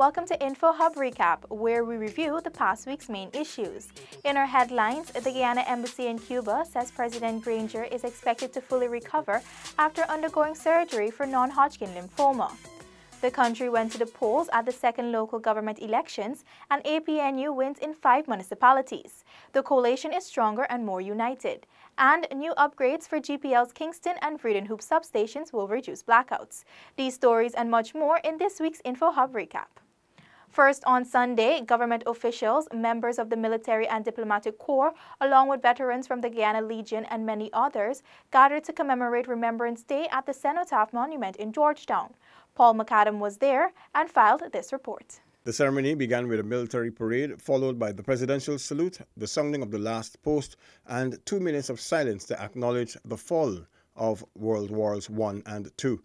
welcome to InfoHub Recap, where we review the past week's main issues. In our headlines, the Guyana Embassy in Cuba says President Granger is expected to fully recover after undergoing surgery for non-Hodgkin lymphoma. The country went to the polls at the second local government elections, and APNU wins in 5 municipalities. The coalition is stronger and more united. And new upgrades for GPL's Kingston and Vredenhoop substations will reduce blackouts. These stories and much more in this week's InfoHub Recap. First, on Sunday, government officials, members of the military and diplomatic corps, along with veterans from the Guyana Legion and many others, gathered to commemorate Remembrance Day at the Cenotaph Monument in Georgetown. Paul McAdam was there and filed this report. The ceremony began with a military parade, followed by the presidential salute, the sounding of the last post, and 2 minutes of silence to acknowledge the fall of World Wars I and II.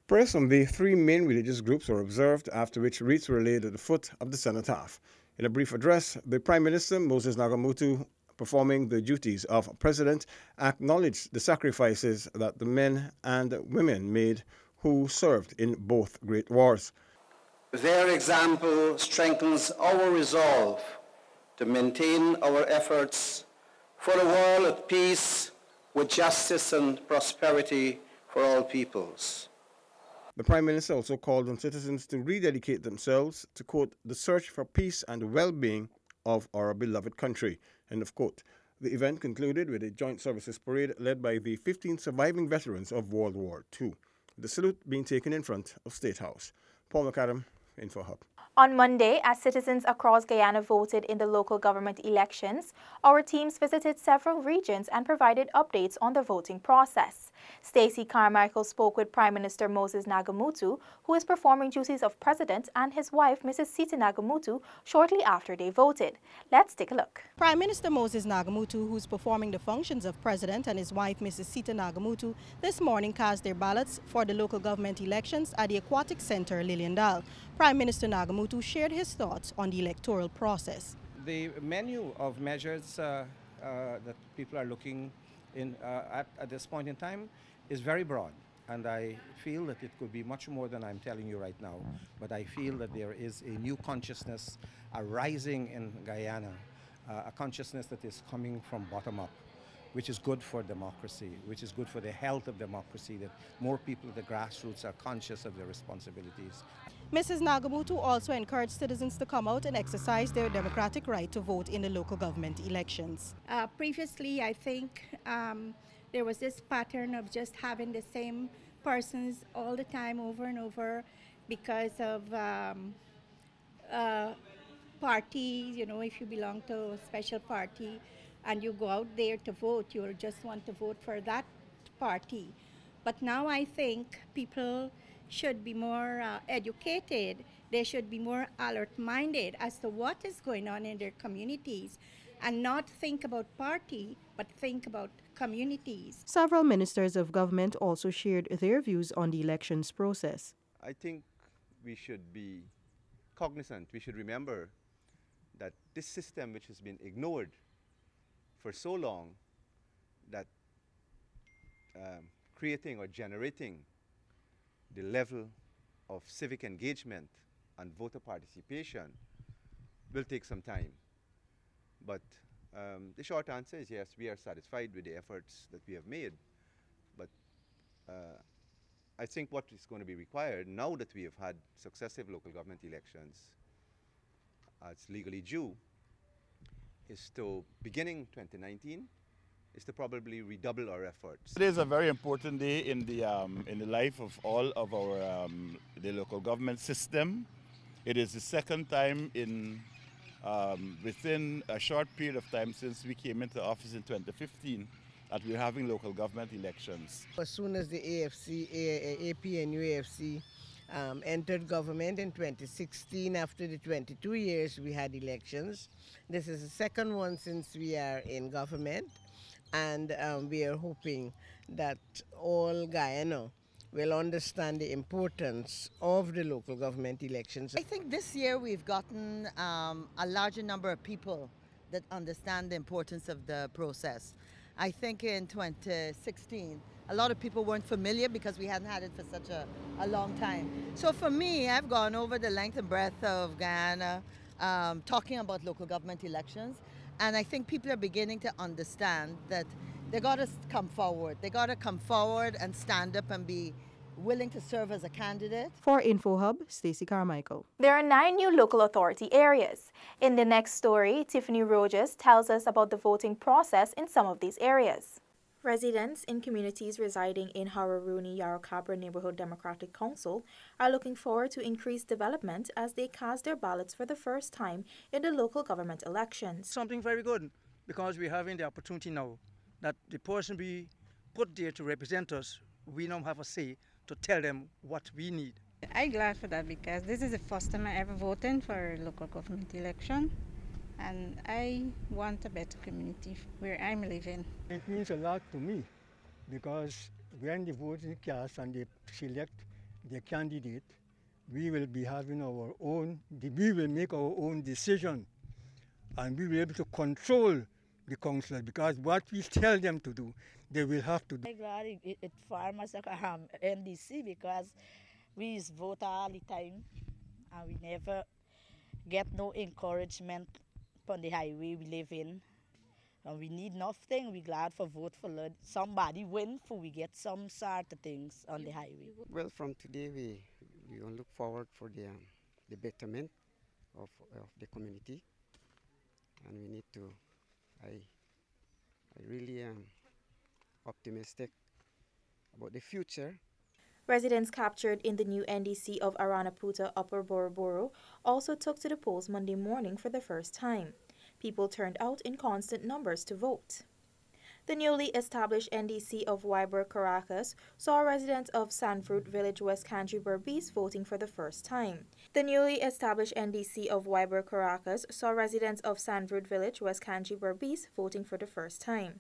Prayers from the 3 main religious groups were observed, after which wreaths were laid at the foot of the cenotaph. In a brief address, the Prime Minister, Moses Nagamutu, performing the duties of president, acknowledged the sacrifices that the men and women made who served in both great wars. Their example strengthens our resolve to maintain our efforts for a world at peace with justice and prosperity for all peoples. The Prime Minister also called on citizens to rededicate themselves to, quote, the search for peace and well-being of our beloved country, end of quote. The event concluded with a joint services parade led by the 15 surviving veterans of World War II. The salute being taken in front of State House. Paul McAdam, InfoHub. On Monday, as citizens across Guyana voted in the local government elections, our teams visited several regions and provided updates on the voting process. Stacey Carmichael spoke with Prime Minister Moses Nagamutu, who is performing duties of president, and his wife, Mrs. Sita Nagamutu, shortly after they voted. Let's take a look. Prime Minister Moses Nagamutu, who is performing the functions of president, and his wife, Mrs. Sita Nagamutu, this morning cast their ballots for the local government elections at the Aquatic Center, Liliendal. Prime Minister Nagamutu shared his thoughts on the electoral process. The menu of measures that people are looking in at this point in time is very broad, and I feel that it could be much more than I'm telling you right now. But I feel that there is a new consciousness arising in Guyana, a consciousness that is coming from bottom up, which is good for democracy, which is good for the health of democracy, that more people at the grassroots are conscious of their responsibilities. Mrs. Nagamutu also encouraged citizens to come out and exercise their democratic right to vote in the local government elections. Previously, I think there was this pattern of just having the same persons all the time over and over because of parties. You know, if you belong to a special party and you go out there to vote, you just want to vote for that party. But now I think people should be more educated. They should be more alert-minded as to what is going on in their communities and not think about party, but think about communities. Several ministers of government also shared their views on the elections process. I think we should be cognizant, we should remember that this system, which has been ignored for so long, that creating or generating the level of civic engagement and voter participation will take some time. But the short answer is yes, we are satisfied with the efforts that we have made. But I think what is going to be required now that we have had successive local government elections as legally due is to, beginning 2019, is to probably redouble our efforts. It is a very important day in the life of all of our the local government system. It is the second time in within a short period of time since we came into office in 2015 that we're having local government elections. As soon as the APNU AFC entered government in 2016, after the 22 years we had elections. This is the second one since we are in government. And we are hoping that all Guyana will understand the importance of the local government elections. I think this year we've gotten a larger number of people that understand the importance of the process. I think in 2016 a lot of people weren't familiar because we hadn't had it for such a long time. So for me, I've gone over the length and breadth of Guyana talking about local government elections, and I think people are beginning to understand that they got to come forward. They got to come forward and stand up and be willing to serve as a candidate. For InfoHub, Stacey Carmichael. There are 9 new local authority areas. In the next story, Tiffany Rogers tells us about the voting process in some of these areas. Residents in communities residing in Hararuni Yarrowcabra Neighborhood Democratic Council are looking forward to increased development as they cast their ballots for the first time in the local government elections. Something very good, because we're having the opportunity now that the person we put there to represent us, we now have a say to tell them what we need. I'm glad for that because this is the first time I ever voted for a local government election, and I want a better community where I'm living. It means a lot to me because when the voting cast and they select the candidate, we will be having our own, we will make our own decision, and we will be able to control the councillors because what we tell them to do, they will have to do. I'm glad it farmers NDC because we vote all the time and we never get no encouragement on the highway we live in. And we need nothing. We're glad for vote for somebody win for we get some sort of things on the highway. Well, from today we will look forward for the betterment of the community, and we need to. I really am optimistic about the future. Residents captured in the new NDC of Aranaputa Upper Boroboro also took to the polls Monday morning for the first time. People turned out in constant numbers to vote. The newly established NDC of Wyberg Caracas saw residents of Sandfruit Village, West Country, Berbice voting for the first time. The newly established NDC of Wyberg Caracas saw residents of Sandfruit Village, West Country, Berbice voting for the first time.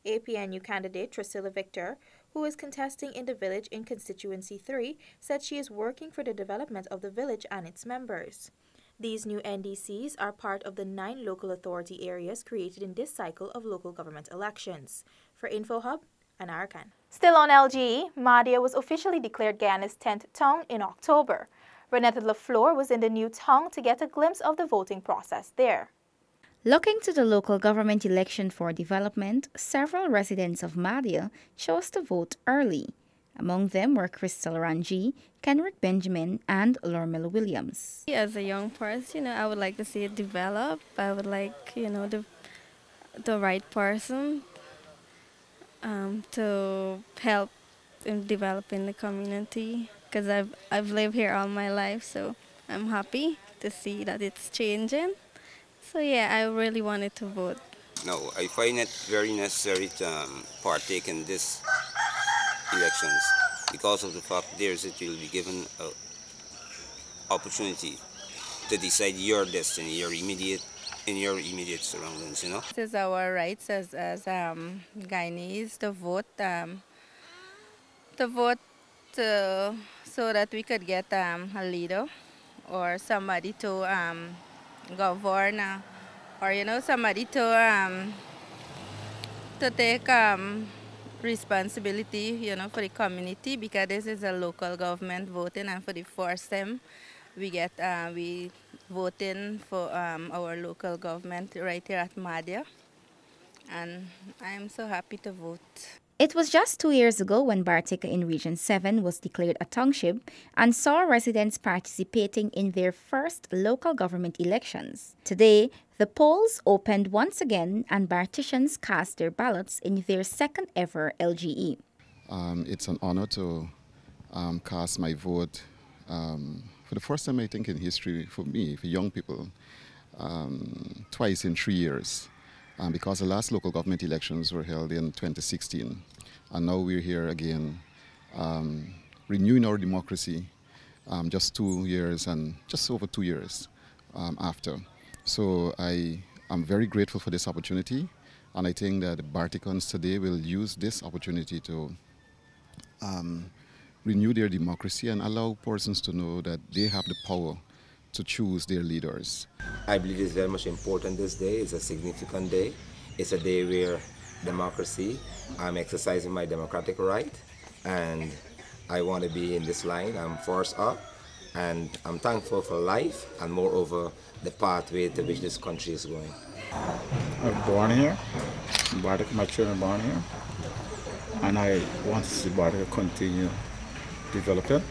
APNU candidate Trisilla Victor, who is contesting in the village in Constituency 3, said she is working for the development of the village and its members. These new NDCs are part of the 9 local authority areas created in this cycle of local government elections. For InfoHub, Anara Khan. Still on LGE, Mahdia was officially declared Guyana's 10th town in October. Renetta Lafleur was in the new town to get a glimpse of the voting process there. Looking to the local government election for development, several residents of Mahdia chose to vote early. Among them were Crystal Ranji, Kenrick Benjamin, and Lormel Williams. As a young person, I would like to see it develop. I would like, the right person to help in developing the community. Because I've lived here all my life, so I'm happy to see that it's changing. So yeah, I really wanted to vote. No, I find it very necessary to partake in this elections because of the fact that you'll be given an opportunity to decide your destiny, in your immediate surroundings, This is our rights as Guyanese to vote, so that we could get a leader or somebody to govern, or somebody to take responsibility, for the community, because this is a local government voting, and for the first time we voting for our local government right here at Mahdia, and I'm so happy to vote. It was just 2 years ago when Bartica in Region 7 was declared a township and saw residents participating in their first local government elections. Today, the polls opened once again and Barticians cast their ballots in their second ever LGE. It's an honor to cast my vote for the first time, I think, in history for me, for young people, twice in 3 years. Because the last local government elections were held in 2016, and now we're here again, renewing our democracy just 2 years and just over 2 years after. So I am very grateful for this opportunity, and I think that the Barticans today will use this opportunity to renew their democracy and allow persons to know that they have the power to choose their leaders. I believe it's very much important this day. It's a significant day. It's a day where democracy. I'm exercising my democratic right, and I want to be in this line. I'm forced up, and I'm thankful for life, and moreover, the pathway to which this country is going. I was born here. My children are born here, and I want to see Bartica continue developing,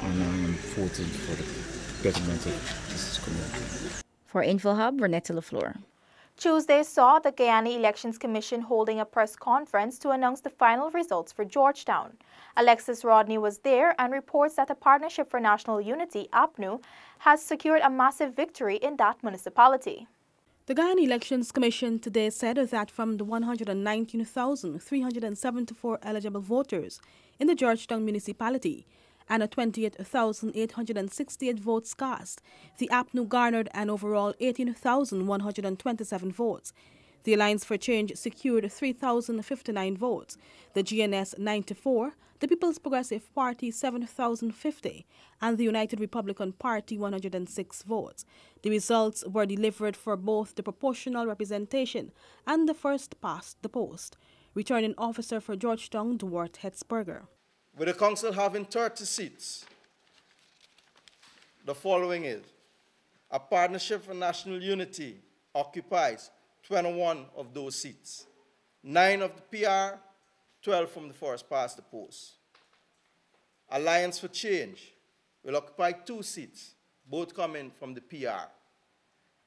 and I'm voting for the betterment of this community. For InfoHub, Renetta LaFleur. Tuesday saw the Guyana Elections Commission holding a press conference to announce the final results for Georgetown. Alexis Rodney was there and reports that the Partnership for National Unity, APNU, has secured a massive victory in that municipality. The Guyana Elections Commission today said that from the 119,374 eligible voters in the Georgetown municipality and 28,868 votes cast, the APNU garnered an overall 18,127 votes. The Alliance for Change secured 3,059 votes, the GNS 94, the People's Progressive Party 7,050, and the United Republican Party 106 votes. The results were delivered for both the proportional representation and the first past the post. Returning officer for Georgetown, Duarte Hetzberger. With the council having 30 seats, the following is: a Partnership for National Unity occupies 21 of those seats, 9 of the PR, 12 from the first past the post. Alliance for Change will occupy 2 seats, both coming from the PR.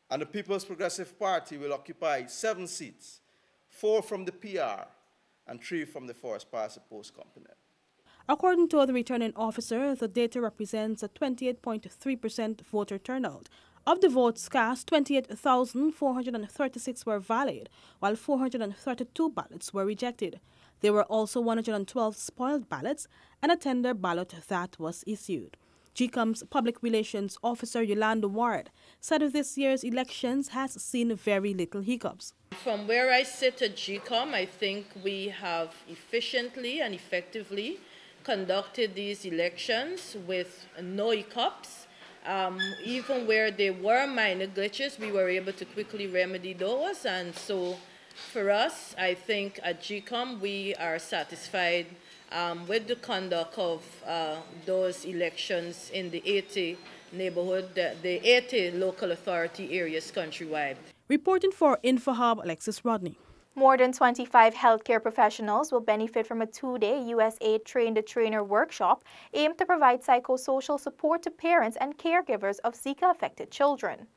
And the People's Progressive Party will occupy 7 seats, 4 from the PR and 3 from the first past the post component. According to the returning officer, the data represents a 28.3% voter turnout. Of the votes cast, 28,436 were valid, while 432 ballots were rejected. There were also 112 spoiled ballots and a tender ballot that was issued. GCOM's public relations officer Yolanda Ward said this year's elections has seen very little hiccups. From where I sit at GCOM, I think we have efficiently and effectively conducted these elections with no hiccups. Even where there were minor glitches, we were able to quickly remedy those. And so for us, I think at GCOM, we are satisfied with the conduct of those elections in the 80 neighborhood, the 80 local authority areas countrywide. Reporting for InfoHub, Alexis Rodney. More than 25 healthcare professionals will benefit from a 2-day USAID Train the Trainer workshop aimed to provide psychosocial support to parents and caregivers of Zika-affected children.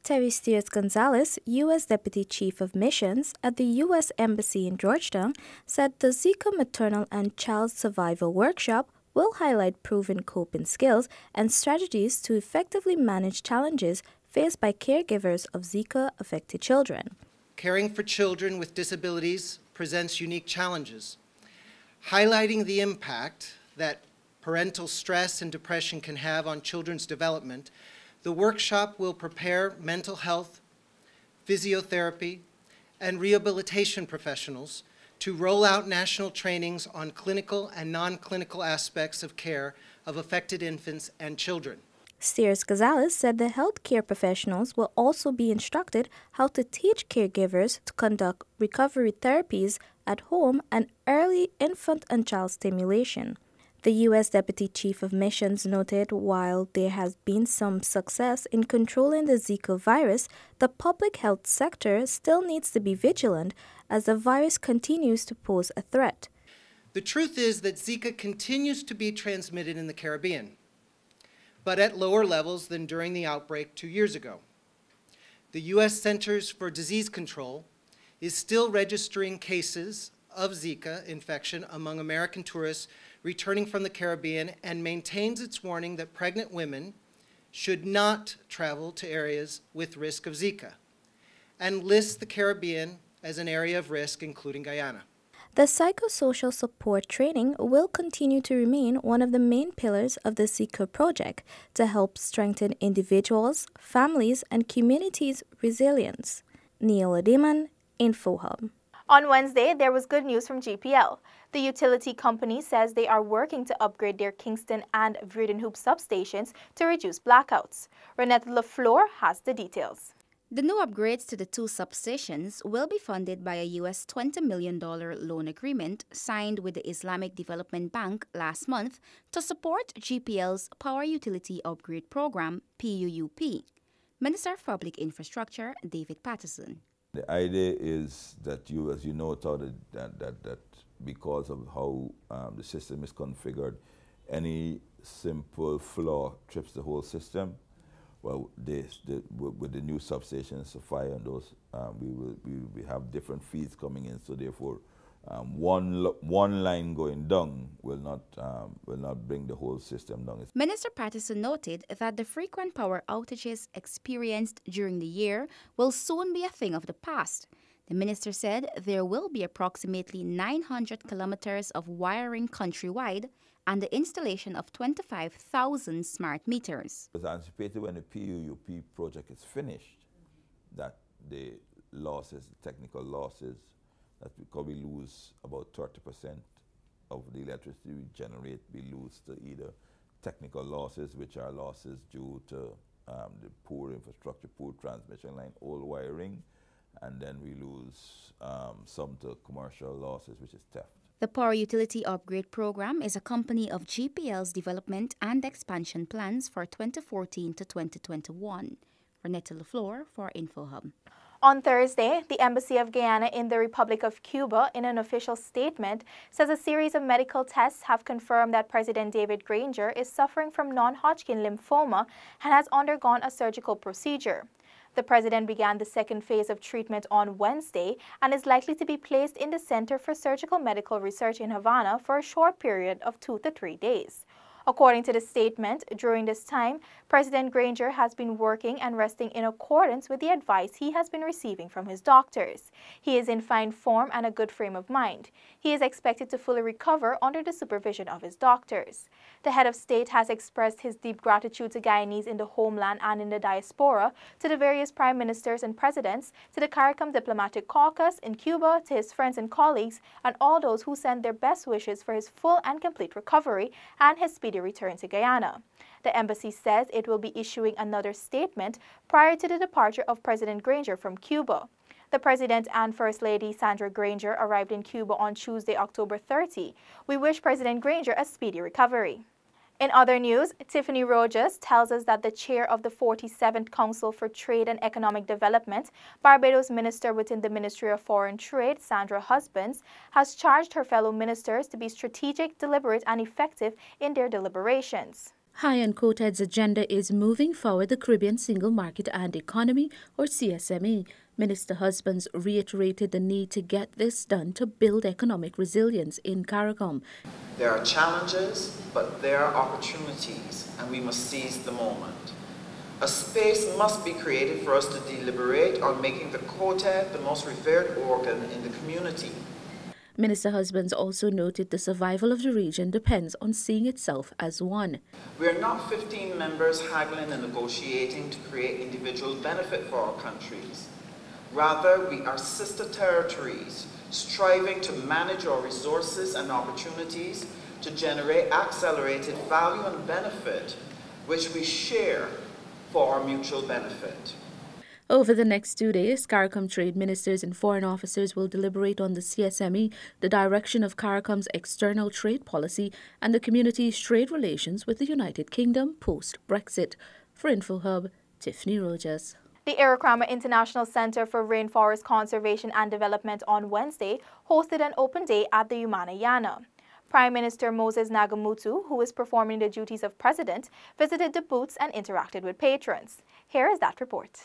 Terry Steers-Gonzalez, U.S. Deputy Chief of Missions at the U.S. Embassy in Georgetown, said the Zika Maternal and Child Survival Workshop will highlight proven coping skills and strategies to effectively manage challenges faced by caregivers of Zika-affected children. Caring for children with disabilities presents unique challenges. Highlighting the impact that parental stress and depression can have on children's development, the workshop will prepare mental health, physiotherapy, and rehabilitation professionals to roll out national trainings on clinical and non-clinical aspects of care of affected infants and children. Steers-Gonzalez said the healthcare professionals will also be instructed how to teach caregivers to conduct recovery therapies at home and early infant and child stimulation. The U.S. Deputy Chief of Missions noted while there has been some success in controlling the Zika virus, the public health sector still needs to be vigilant as the virus continues to pose a threat. The truth is that Zika continues to be transmitted in the Caribbean, but at lower levels than during the outbreak 2 years ago. The U.S. Centers for Disease Control is still registering cases of Zika infection among American tourists returning from the Caribbean and maintains its warning that pregnant women should not travel to areas with risk of Zika, and lists the Caribbean as an area of risk, including Guyana. The psychosocial support training will continue to remain one of the main pillars of the Zika project to help strengthen individuals, families, and communities' resilience. Neil Adiman, InfoHub. On Wednesday, there was good news from GPL. The utility company says they are working to upgrade their Kingston and Vredenhoop substations to reduce blackouts. Renetta LaFleur has the details. The new upgrades to the two substations will be funded by a US $20 million loan agreement signed with the Islamic Development Bank last month to support GPL's Power Utility Upgrade Program, PUUP. Minister of Public Infrastructure, David Patterson. The idea is that you, as you know, that because of how the system is configured, any simple flaw trips the whole system. Well, with the new substations, Sophia and those, we have different feeds coming in. So therefore, one line going down will not bring the whole system down. Minister Patterson noted that the frequent power outages experienced during the year will soon be a thing of the past. The minister said there will be approximately 900 kilometers of wiring countrywide and the installation of 25,000 smart meters. It was anticipated when the PUUP project is finished that the losses, technical losses, that because we lose about 30% of the electricity we generate, we lose to either technical losses, which are losses due to the poor infrastructure, poor transmission line, old wiring, and then we lose some to commercial losses, which is theft. The Power Utility Upgrade Program is a company of GPL's development and expansion plans for 2014 to 2021. Renetta LaFleur for InfoHub. On Thursday, the Embassy of Guyana in the Republic of Cuba, in an official statement, says a series of medical tests have confirmed that President David Granger is suffering from non-Hodgkin lymphoma and has undergone a surgical procedure. The president began the second phase of treatment on Wednesday and is likely to be placed in the Center for Surgical Medical Research in Havana for a short period of 2 to 3 days. According to the statement, during this time, President Granger has been working and resting in accordance with the advice he has been receiving from his doctors. He is in fine form and a good frame of mind. He is expected to fully recover under the supervision of his doctors. The head of state has expressed his deep gratitude to Guyanese in the homeland and in the diaspora, to the various prime ministers and presidents, to the CARICOM Diplomatic Caucus in Cuba, to his friends and colleagues, and all those who send their best wishes for his full and complete recovery and his speedy return to Guyana. The embassy says it will be issuing another statement prior to the departure of President Granger from Cuba. The President and First Lady Sandra Granger arrived in Cuba on Tuesday, October 30. We wish President Granger a speedy recovery. In other news, Tiffany Rogers tells us that the chair of the 47th Council for Trade and Economic Development, Barbados Minister within the Ministry of Foreign Trade, Sandra Husbands, has charged her fellow ministers to be strategic, deliberate, and effective in their deliberations. High on COTED's agenda is moving forward the Caribbean Single Market and Economy, or CSME. Minister Husbands reiterated the need to get this done to build economic resilience in CARICOM. There are challenges, but there are opportunities, and we must seize the moment. A space must be created for us to deliberate on making the COTED the most revered organ in the community. Minister Husbands also noted the survival of the region depends on seeing itself as one. We are not 15 members haggling and negotiating to create individual benefit for our countries. Rather, we are sister territories, striving to manage our resources and opportunities to generate accelerated value and benefit, which we share for our mutual benefit. Over the next 2 days, CARICOM trade ministers and foreign officers will deliberate on the CSME, the direction of CARICOM's external trade policy, and the community's trade relations with the United Kingdom post-Brexit. For InfoHub, Tiffany Rogers. The Irrakrama International Center for Rainforest Conservation and Development on Wednesday hosted an open day at the Guyana. Prime Minister Moses Nagamutu, who is performing the duties of president, visited the booths and interacted with patrons. Here is that report.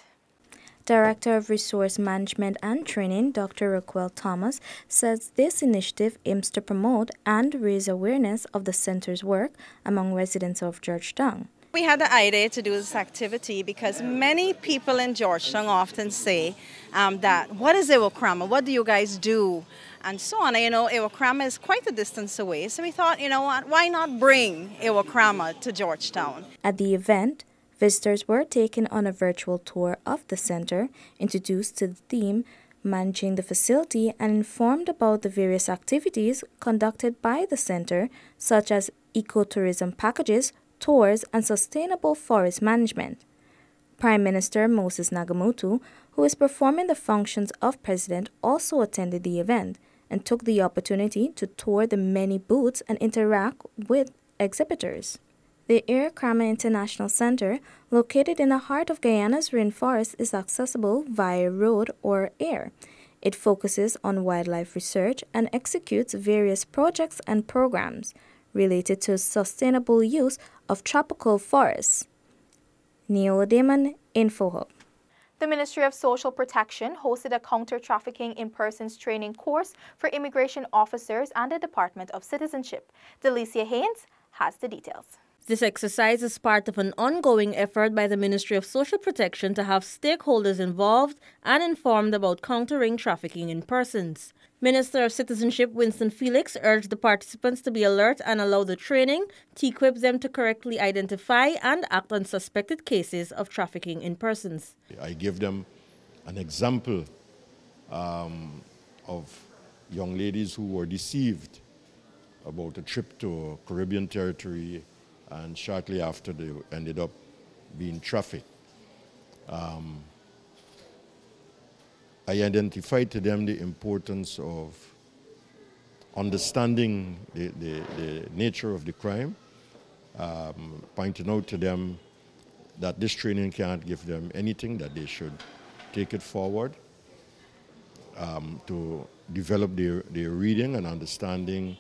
Director of Resource Management and Training, Dr. Raquel Thomas, says this initiative aims to promote and raise awareness of the center's work among residents of Georgetown. We had the idea to do this activity because many people in Georgetown often say that, what is Irrakrama? What do you guys do? And so on. You know, Irrakrama is quite a distance away, so we thought, you know what, why not bring Irrakrama to Georgetown? At the event, visitors were taken on a virtual tour of the center, introduced to the theme, managing the facility, and informed about the various activities conducted by the center, such as ecotourism packages, tours, and sustainable forest management. Prime Minister Moses Nagamootoo, who is performing the functions of president, also attended the event and took the opportunity to tour the many booths and interact with exhibitors. The Air Krama International Center, located in the heart of Guyana's rainforest, is accessible via road or air. It focuses on wildlife research and executes various projects and programs related to sustainable use of tropical forests. Neil Damon, InfoHub. The Ministry of Social Protection hosted a counter-trafficking in persons training course for immigration officers and the Department of Citizenship. Delicia Haynes has the details. This exercise is part of an ongoing effort by the Ministry of Social Protection to have stakeholders involved and informed about countering trafficking in persons. Minister of Citizenship Winston Felix urged the participants to be alert and allow the training to equip them to correctly identify and act on suspected cases of trafficking in persons. I give them an example of young ladies who were deceived about a trip to Caribbean territory, and shortly after they ended up being trafficked. I identified to them the importance of understanding the nature of the crime, pointing out to them that this training can't give them anything, that they should take it forward to develop their reading and understanding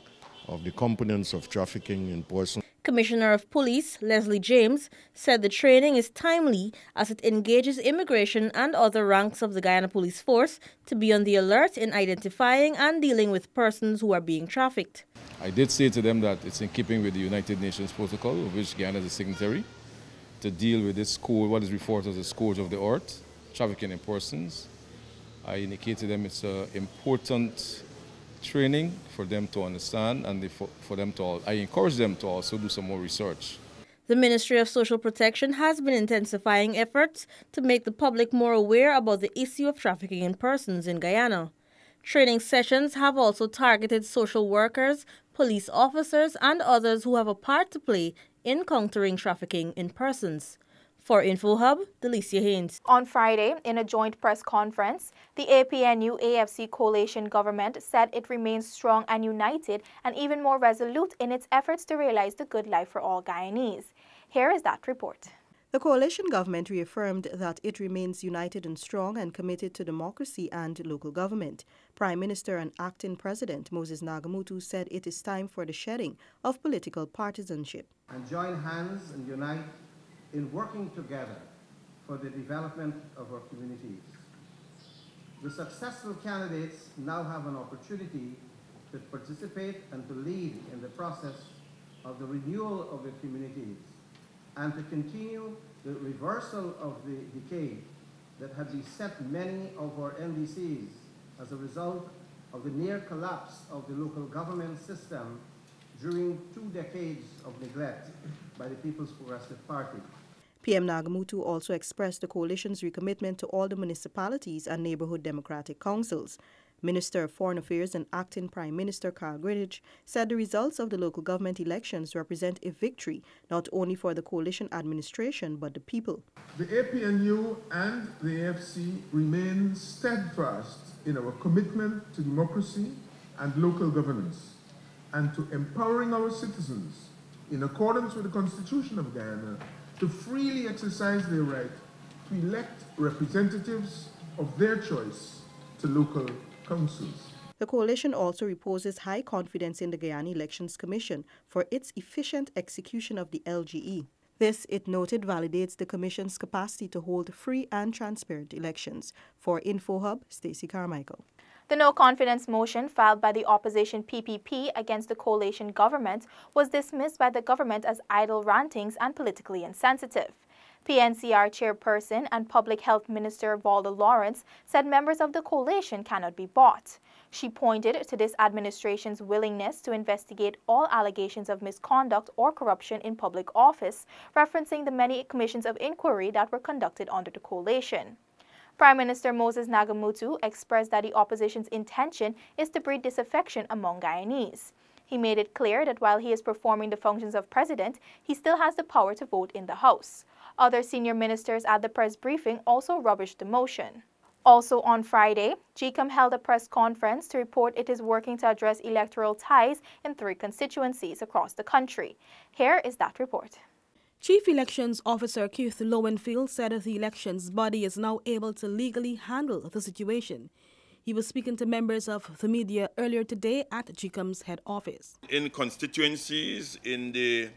of the components of trafficking in persons. Commissioner of Police Leslie James said the training is timely as it engages immigration and other ranks of the Guyana Police Force to be on the alert in identifying and dealing with persons who are being trafficked. I did say to them that it's in keeping with the United Nations Protocol, of which Guyana is a signatory, to deal with this scourge, what is referred to as the scourge of the earth, trafficking in persons. I indicated to them it's an important training for them to understand, and I encourage them to also do some more research. The Ministry of Social Protection has been intensifying efforts to make the public more aware about the issue of trafficking in persons in Guyana. Training sessions have also targeted social workers, police officers, and others who have a part to play in countering trafficking in persons. For InfoHub, Delicia Haynes. On Friday, in a joint press conference, the APNU-AFC coalition government said it remains strong and united and even more resolute in its efforts to realize the good life for all Guyanese. Here is that report. The coalition government reaffirmed that it remains united and strong and committed to democracy and local government. Prime Minister and Acting President Moses Nagamootoo said it is time for the shedding of political partisanship. And join hands and unite in working together for the development of our communities. The successful candidates now have an opportunity to participate and to lead in the process of the renewal of the communities and to continue the reversal of the decay that had beset many of our NDCs as a result of the near collapse of the local government system during 2 decades of neglect by the People's Progressive Party. PM Nagamootoo also expressed the coalition's recommitment to all the municipalities and neighborhood democratic councils. Minister of Foreign Affairs and Acting Prime Minister Carl Greenidge said the results of the local government elections represent a victory not only for the coalition administration but the people. The APNU and the AFC remain steadfast in our commitment to democracy and local governance and to empowering our citizens in accordance with the Constitution of Guyana to freely exercise their right to elect representatives of their choice to local councils. The coalition also reposes high confidence in the Guyana Elections Commission for its efficient execution of the LGE. This, it noted, validates the Commission's capacity to hold free and transparent elections. For InfoHub, Stacey Carmichael. The no-confidence motion filed by the opposition PPP against the coalition government was dismissed by the government as idle rantings and politically insensitive. PNCR chairperson and Public Health Minister Valda Lawrence said members of the coalition cannot be bought. She pointed to this administration's willingness to investigate all allegations of misconduct or corruption in public office, referencing the many commissions of inquiry that were conducted under the coalition. Prime Minister Moses Nagamootoo expressed that the opposition's intention is to breed disaffection among Guyanese. He made it clear that while he is performing the functions of president, he still has the power to vote in the House. Other senior ministers at the press briefing also rubbished the motion. Also on Friday, GCOM held a press conference to report it is working to address electoral ties in 3 constituencies across the country. Here is that report. Chief Elections Officer Keith Lowenfield said the elections body is now able to legally handle the situation. He was speaking to members of the media earlier today at GCOM's head office. In constituencies in the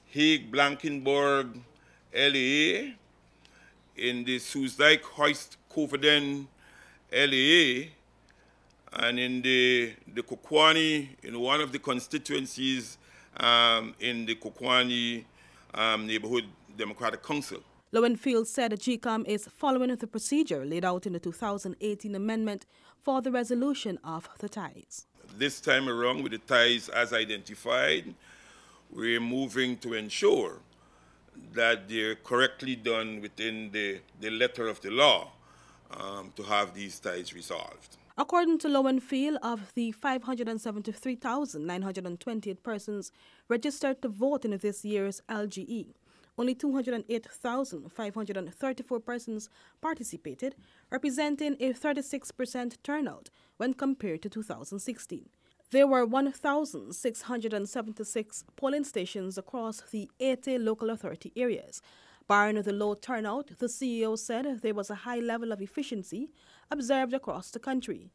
Hague, Blankenburg, LA, in the Soesdijk, Hoist, Coverdale, LA, and in the Kokwani, in one of the constituencies in the Kokwani Neighborhood Democratic Council. Lowenfield said GCOM is following the procedure laid out in the 2018 amendment for the resolution of the ties. This time around, with the ties as identified, we're moving to ensure that they're correctly done within the letter of the law to have these ties resolved. According to Lowenfield, of the 573,928 persons registered to vote in this year's LGE, only 208,534 persons participated, representing a 36% turnout when compared to 2016. There were 1,676 polling stations across the 80 local authority areas. Barring the low turnout, the CEO said there was a high level of efficiency observed across the country.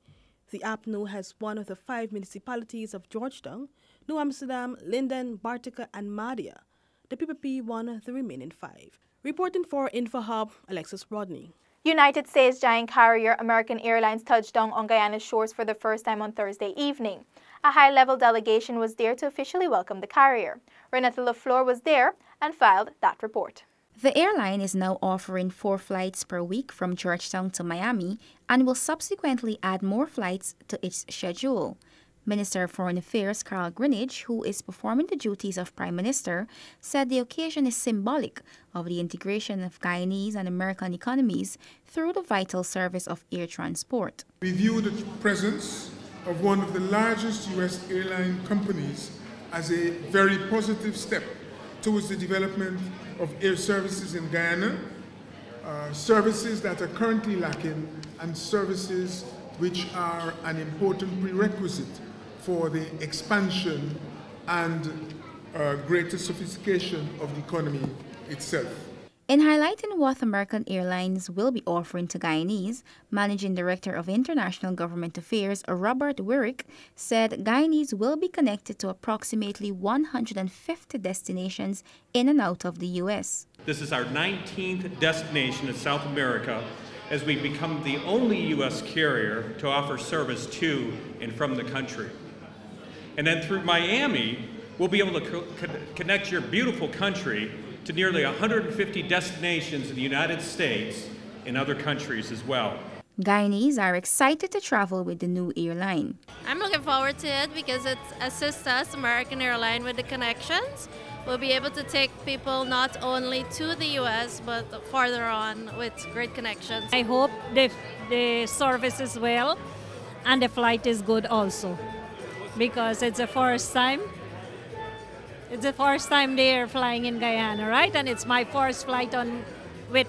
The APNU has one of the 5 municipalities of Georgetown, New Amsterdam, Linden, Bartica, and Mahdia. The PPP won the remaining 5. Reporting for InfoHub, Alexis Rodney. United States giant carrier American Airlines touched down on Guyana's shores for the first time on Thursday evening. A high-level delegation was there to officially welcome the carrier. Renata LaFleur was there and filed that report. The airline is now offering 4 flights per week from Georgetown to Miami and will subsequently add more flights to its schedule. Minister of Foreign Affairs Carl Greenidge, who is performing the duties of Prime Minister, said the occasion is symbolic of the integration of Guyanese and American economies through the vital service of air transport. We view the presence of one of the largest U.S. airline companies as a very positive step towards the development of air services in Guyana, services that are currently lacking and services which are an important prerequisite for the expansion and greater sophistication of the economy itself. In highlighting what American Airlines will be offering to Guyanese, Managing Director of International Government Affairs Robert Wirrick said Guyanese will be connected to approximately 150 destinations in and out of the U.S. This is our 19th destination in South America as we become the only U.S. carrier to offer service to and from the country. And then through Miami, we'll be able to connect your beautiful country to nearly 150 destinations in the United States and other countries as well. Guyanese are excited to travel with the new airline. I'm looking forward to it because it assists us, American Airlines, with the connections. We'll be able to take people not only to the U.S. but farther on with great connections. I hope the service is well and the flight is good also, because it's the first time. It's the first time they're flying in Guyana, right? And it's my first flight with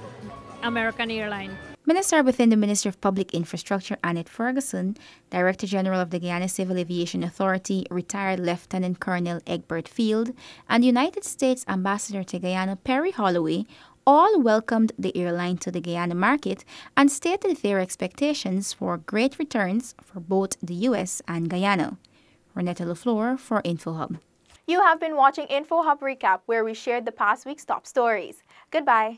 American Airlines. Minister within the Ministry of Public Infrastructure Annette Ferguson, Director General of the Guyana Civil Aviation Authority, retired Lieutenant Colonel Egbert Field, and United States Ambassador to Guyana Perry Holloway all welcomed the airline to the Guyana market and stated their expectations for great returns for both the U.S. and Guyana. Renata LaFleur for InfoHub. You have been watching InfoHub Recap, where we shared the past week's top stories. Goodbye.